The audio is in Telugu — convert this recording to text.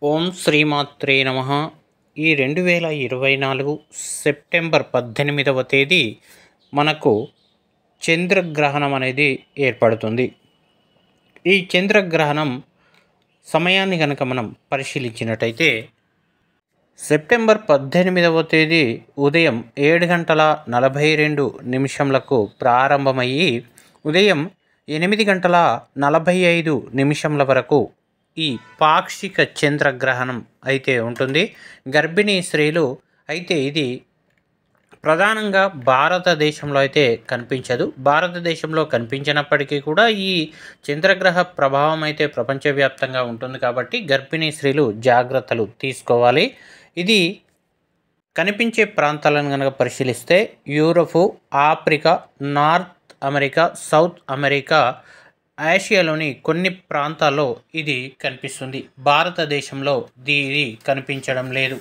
ఓం శ్రీమాత్రే నమః. ఈ 2024 సెప్టెంబర్ 18వ తేదీ మనకు చంద్రగ్రహణం అనేది ఏర్పడుతుంది. ఈ చంద్రగ్రహణం సమయాన్ని కనుక మనం పరిశీలించినట్టయితే సెప్టెంబర్ 18వ తేదీ ఉదయం 7:42 ప్రారంభమయ్యి ఉదయం 8:45 వరకు ఈ పాక్షిక చంద్రగ్రహణం అయితే ఉంటుంది. గర్భిణీ స్త్రీలు అయితే ఇది ప్రధానంగా భారతదేశంలో అయితే కనిపించదు. భారతదేశంలో కనిపించినప్పటికీ కూడా ఈ చంద్రగ్రహ ప్రభావం అయితే ప్రపంచవ్యాప్తంగా ఉంటుంది కాబట్టి గర్భిణీ స్త్రీలు జాగ్రత్తలు తీసుకోవాలి. ఇది కనిపించే ప్రాంతాలను కనుక పరిశీలిస్తే Europe, Africa, north America, south America, ఆసియాలోని కొన్ని ప్రాంతాల్లో ఇది కనిపిస్తుంది. భారతదేశంలో ఇది కనిపించడం లేదు.